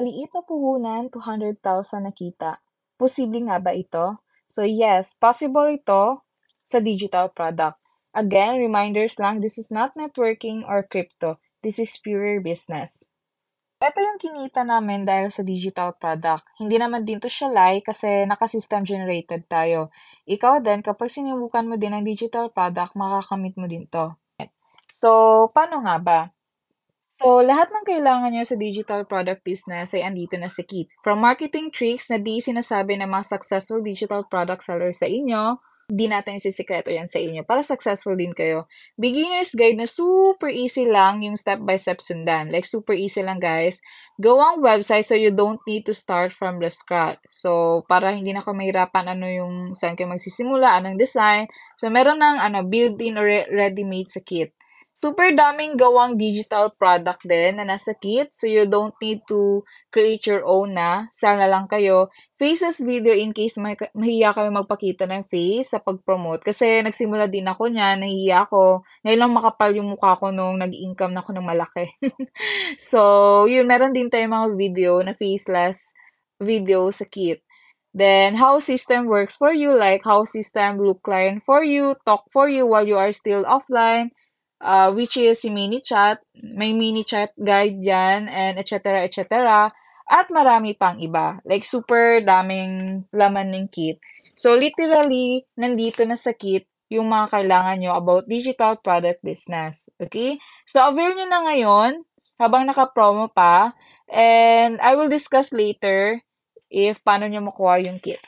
Maliit na puhunan, 200,000 na kita. Posible nga ba ito? So yes, possible ito sa digital product. Again, reminders lang, this is not networking or crypto. This is pure business. Ito yung kinita namin dahil sa digital product. Hindi naman din to siya lie kasi naka-system generated tayo. Ikaw din, kapag sinubukan mo din ang digital product, makakamit mo din to. So, paano nga ba? So, lahat ng kailangan nyo sa digital product business ay andito na sa kit. From marketing tricks na di sinasabi ng mga successful digital product sellers sa inyo, di natin isisikreto yan sa inyo para successful din kayo. Beginner's guide na super easy lang yung step-by-step sundan. Like, super easy lang, guys. Go ang website so you don't need to start from the scratch. So, para hindi na kayo mahirapan ano yung saan kayo magsisimula, anong design. So, meron ng built-in or ready-made sa kit. Super daming gawang digital product din na nasa kit. So, you don't need to create your own na. Sell na lang kayo. Faces video in case mahiya kayo magpakita ng face sa pag-promote. Kasi nagsimula din ako niyan, nahiya ako. Ngayon lang makapal yung mukha ko nung nag-income na ako ng malaki. So, yun, meron din tayong mga video na faceless video sa kit. Then, how system works for you, like how system look client for you, talk for you while you are still offline, which is si mini chat, may mini chat guide dyan, and etc. etc. At marami pang iba. Like, super daming laman ng kit. So, literally, nandito na sa kit yung mga kailangan nyo about digital product business. Okay? So, avail nyo na ngayon habang naka-promo pa. And I will discuss later if paano nyo makuha yung kit.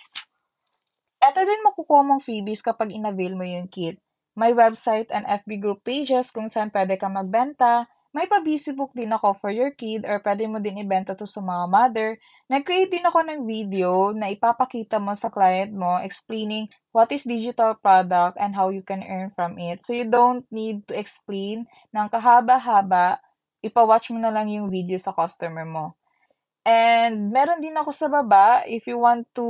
Eto din makukuha mong freebies kapag in-avail mo yung kit. May website and FB group pages kung saan pwede ka magbenta. May pa-busy book din ako for your kid or pwede mo din ibenta to sa mga mother. Nag-create din ako ng video na ipapakita mo sa client mo explaining what is digital product and how you can earn from it. So you don't need to explain ng kahaba-haba. Ipa-watch mo na lang yung video sa customer mo. And meron din ako sa baba, if you want to,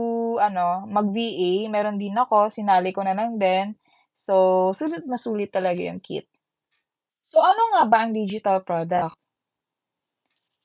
mag-VA, meron din ako, sinali ko na lang din. So, sulit na sulit talaga yung kit. So, ano nga ba ang digital product?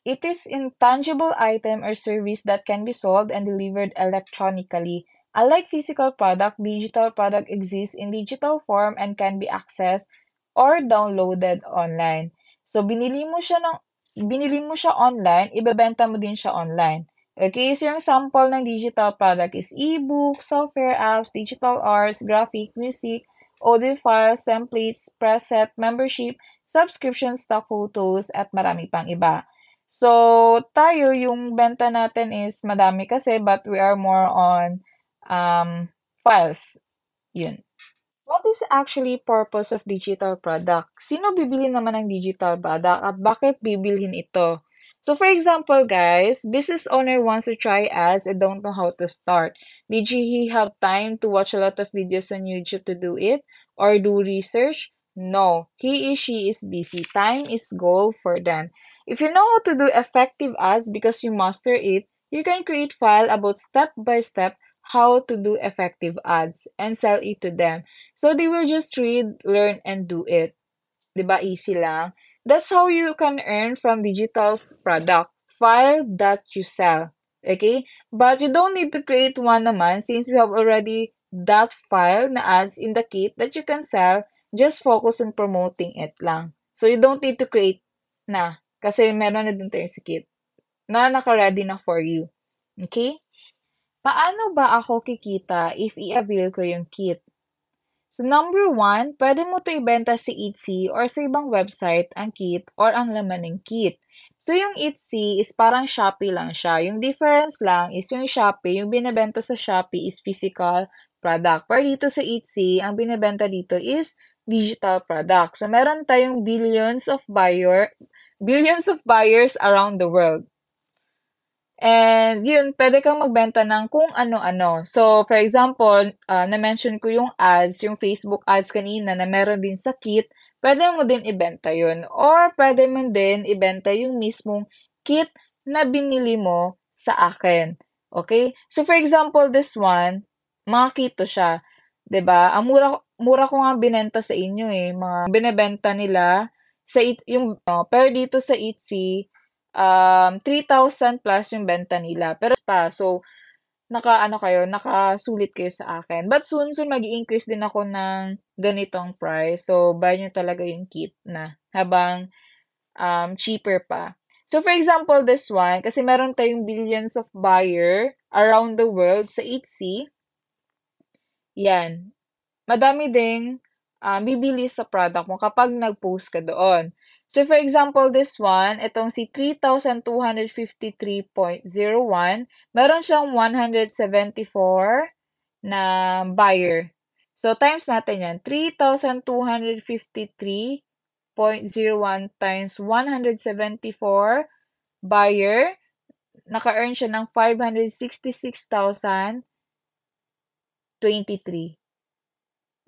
It is intangible item or service that can be sold and delivered electronically. Unlike physical product, digital product exists in digital form and can be accessed or downloaded online. So, binili mo siya online, ibebenta mo din siya online. Okay, so yung sample ng digital product is e-book, software apps, digital arts, graphic, music, audio files, templates, preset, membership, subscription, stock photos, at marami pang iba. So, tayo, yung benta natin is madami kasi, but we are more on files. Yun. What is actually purpose of digital product? Sino bibili naman ng digital product at bakit bibilhin ito? So, for example, guys, business owner wants to try ads and don't know how to start. Did he have time to watch a lot of videos on YouTube to do it or do research? No, he is she is busy. Time is gold for them. If you know how to do effective ads because you master it, you can create file about step by step how to do effective ads and sell it to them. So they will just read, learn, and do it. 'Di ba? Easy lang. That's how you can earn from digital product. File that you sell. Okay? But you don't need to create one naman since we have already that file na ads in the kit that you can sell. Just focus on promoting it lang. So you don't need to create na. Kasi meron na din tayo sa kit na naka-ready na for you. Okay? Paano ba ako kikita if i-avail ko yung kit? So, number one, pwede mo ito ibenta sa Etsy or sa ibang website ang kit or ang laman ng kit. So, yung Etsy is parang Shopee lang siya. Yung difference lang is yung Shopee, yung binibenta sa Shopee is physical product. Pero dito sa Etsy, ang binibenta dito is digital product. So, meron tayong billions of buyers around the world. And yun, pwede kang magbenta ng kung ano-ano. So, for example, na-mention ko yung ads, yung Facebook ads kanina na meron din sa kit, pwede mo din ibenta yun. Or pwede mo din ibenta yung mismong kit na binili mo sa akin. Okay? So, for example, this one, mga kit to siya. 'Di ba? Ang mura ko nga binenta sa inyo eh. Mga binebenta nila sa pero dito sa Etsy, 3,000 plus yung benta nila. Pero pa, so, nakasulit kayo sa akin. But soon mag-i-increase din ako ng ganitong price. So, buy nyo talaga yung kit na habang cheaper pa. So, for example, this one, kasi meron tayong billions of buyer around the world sa Etsy. Yan. Madami ding bibili sa product mo kapag nag-post ka doon. So, for example, this one, itong si 3,253.01, meron siyang 174 na buyer. So, times natin yan. 3,253.01 times 174 buyer, naka-earn siya ng 566,023.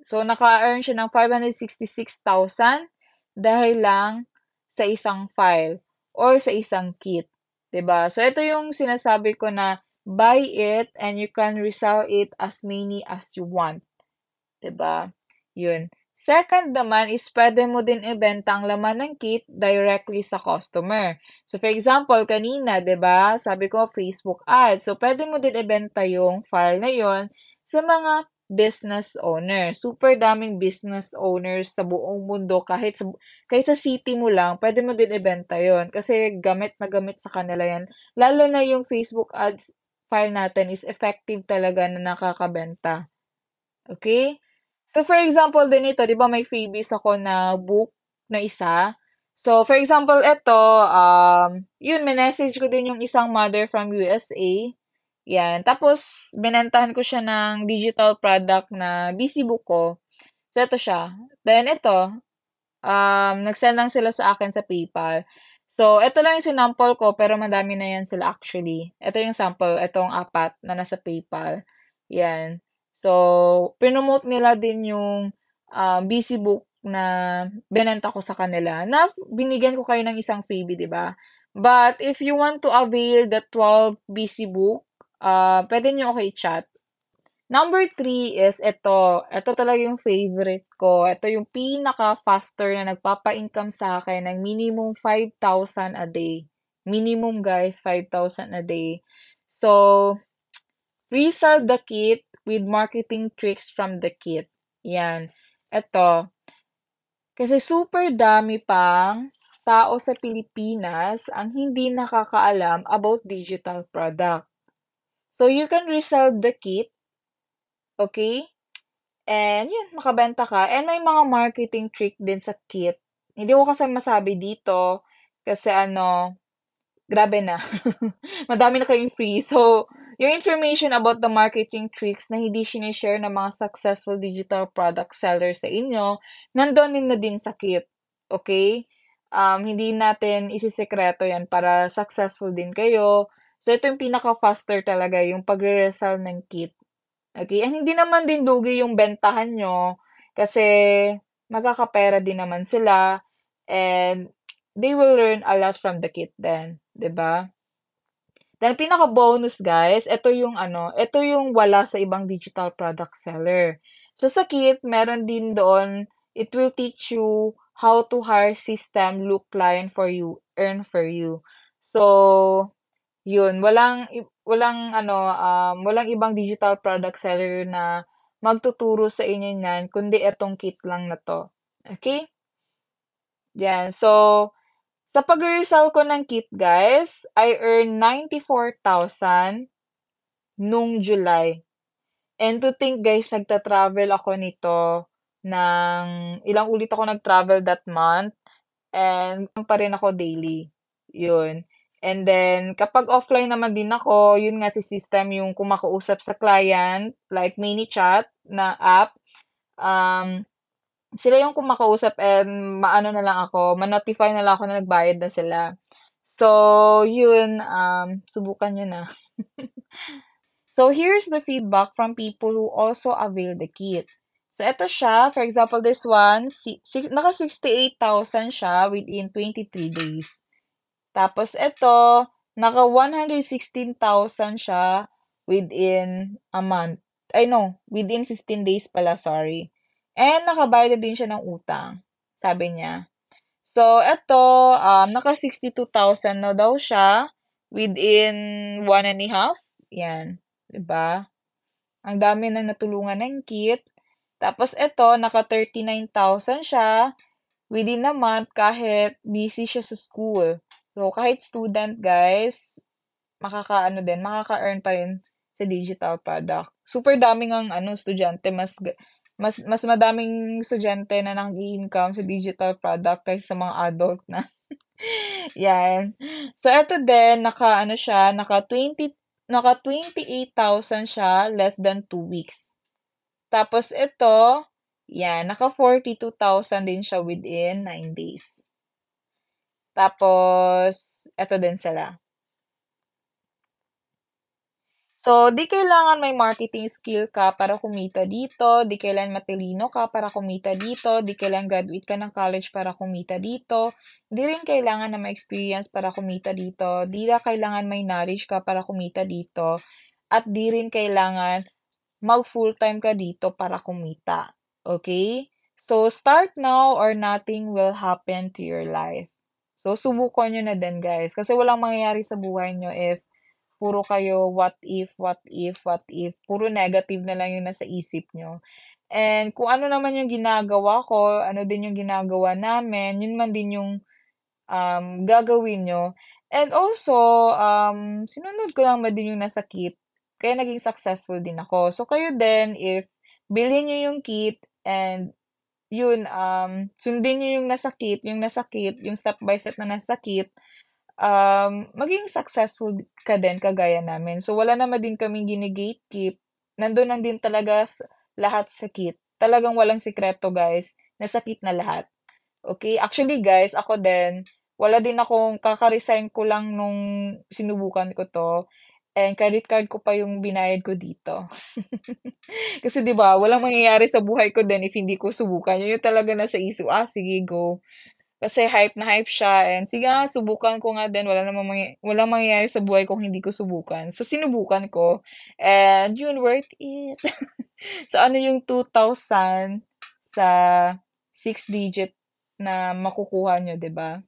So, naka-earn siya ng 566,000 dahil lang sa isang file or sa isang kit. 'Di ba? So, ito yung sinasabi ko na buy it and you can resell it as many as you want. 'Di ba? Yun. Second naman is pwede mo din ibenta ang laman ng kit directly sa customer. So, for example, kanina, 'di ba? Sabi ko Facebook ad. So, pwede mo din ibenta yung file na yon sa mga business owner. Super daming business owners sa buong mundo kahit sa city mo lang, pwede mo din ibenta yon kasi gamit na gamit sa kanila yan. Lalo na yung Facebook ads file natin is effective talaga na nakakabenta. Okay? So, for example din ito, di ba may freebies ako na book na isa? So, for example, ito, yun, message ko din yung isang mother from USA. Yan. Tapos, binentahan ko siya ng digital product na busy book ko. So, ito siya. Then, ito, nag-send lang sila sa akin sa PayPal. So, ito lang yung sinample ko, pero madami na yan sila actually. Ito yung sample, itong apat na nasa PayPal. Yan. So, pinomote nila din yung busy book na binenta ko sa kanila na binigyan ko kayo ng isang freebie, di ba? But if you want to avail the 12 busy book, pwede nyo ako i-chat. Number 3 is ito. Ito talaga yung favorite ko. Ito yung pinaka-faster na nagpapa-income sa akin ng minimum 5,000 a day. Minimum, guys, 5,000 a day. So, resell the kit with marketing tricks from the kit. Yan. Ito. Kasi super dami pang tao sa Pilipinas ang hindi nakakaalam about digital product. So, you can resell the kit, okay? And yun, makabenta ka. And may mga marketing trick din sa kit. Hindi ko kasi masabi dito kasi grabe na. Madami na kayong free. So, yung information about the marketing tricks na hindi sinishare ng mga successful digital product sellers sa inyo, nandun din na din sa kit. Okay? Hindi natin isisekreto yan para successful din kayo. So, ito yung pinaka-faster talaga, yung pagre-resell ng kit. Okay, and hindi naman din lugi yung bentahan nyo kasi magkakapera din naman sila and they will learn a lot from the kit then, 'di ba? Then pinaka-bonus guys, ito yung wala sa ibang digital product seller. So sa kit, meron din doon, it will teach you how to hire system, look client for you, earn for you. So, yun, walang ibang digital product seller na magtuturo sa inyo niyan, kundi etong kit lang na 'to. Okay? Yan. So, sa pag-resell ko ng kit, guys, I earned 94,000 nung July. And to think, guys, nagta-travel ako nito ng ilang ulit ako nag-travel that month and pa rin ako daily. Yun. And then, kapag offline naman din ako, yun nga si system yung kumakausap sa client, like mini chat na app. Um, Sila yung kumakausap and maano na lang ako, ma-notify na lang ako na nagbayad na sila. So, yun, subukan nyo na. So, here's the feedback from people who also avail the kit. So, ito siya. For example, this one, naka 68,000 siya within 23 days. Tapos ito, naka 116,000 siya within a month. Ay no, within 15 days pala, sorry. And nakabayad din siya ng utang, sabi niya. So, So, eto, naka 62,000 na daw siya within 1.5. Yan, 'di ba? Ang dami nang natulungan ng kit. Tapos eto, naka 39,000 siya within a month kahit busy siya sa school. So, kahit student, guys, makakaano din, makaka-earn pa rin sa digital product. Super daming ang ano estudyante, mas madaming estudyante na nag-i-income sa digital product kaysa sa mga adult na. Yan. So eto din naka-ano siya, naka 28,000 siya less than 2 weeks. Tapos ito, yan, naka 42,000 din siya within 9 days. Tapos eto din sila. So, di kailangan may marketing skill ka para kumita dito, di kailangan matalino ka para kumita dito, di kailangan graduate ka ng college para kumita dito, di rin kailangan na may experience para kumita dito, di na kailangan may knowledge ka para kumita dito, at di rin kailangan mag full-time ka dito para kumita. Okay? So, start now or nothing will happen to your life. So, subukan nyo na din, guys. Kasi walang mangyayari sa buhay nyo if puro kayo what if, what if, what if. Puro negative na lang yung nasa isip nyo. And kung ano naman yung ginagawa ko, ano din yung ginagawa namin, yun man din yung gagawin nyo. And also, sinunod ko lang ba din yung nasa kit. Kaya naging successful din ako. So, kayo din, if bilhin nyo yung kit and yun, sundin nyo yung nasa kit, yung step by step na nasa kit, maging successful ka din kagaya namin. So, wala naman din kaming gini-gatekeep. Nandun lang din talaga lahat sa kit. Talagang walang sikreto, guys. Nasa kit na lahat. Okay? Actually, guys, ako din, wala din akong kaka-resign ko lang nung sinubukan ko to. And credit card ko pa yung binayad ko dito. Kasi 'di ba, walang mangyayari sa buhay ko din if hindi ko subukan. Yun yung talaga nasa isip, sige, go. Kasi hype na hype siya and sige nga, subukan ko nga din. Walang mangyayari sa buhay kung hindi ko subukan. So, sinubukan ko. And yun, worth it. So, ano yung 2,000 sa 6 digit na makukuha nyo, 'di ba?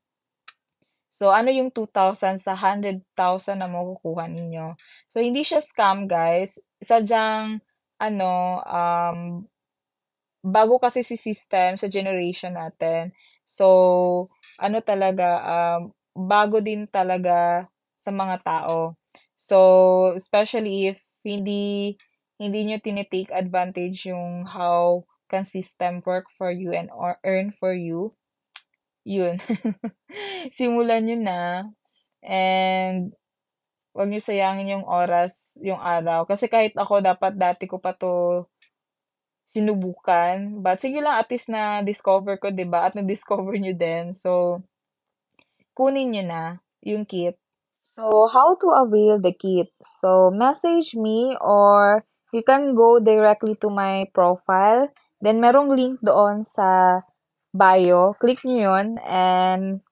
So, ano yung 2,000 sa 100,000 na makukuha ninyo? So, hindi siya scam, guys. Sadyang, ano, bago kasi si system sa generation natin. So, ano talaga, bago din talaga sa mga tao. So, especially if hindi nyo tinitake advantage yung how can system work for you and or earn for you, yun. Simulan nyo na and wag nyo sayangin yung oras, yung araw. Kasi kahit ako, dapat dati ko pa to sinubukan. But sige lang, at least na-discover ko, 'di ba? At na-discover nyo din. So, kunin nyo na yung kit. So, how to avail the kit? So, message me or you can go directly to my profile. Then, merong link doon sa bio. Click nyo yun and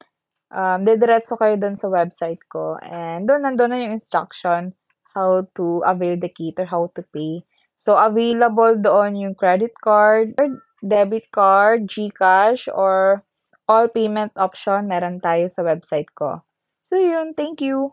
didiretso kayo doon sa website ko. And doon, nandun na yung instruction how to avail the kit or how to pay. So, available doon yung credit card, debit card, GCash, or all payment option meron tayo sa website ko. So, yun. Thank you.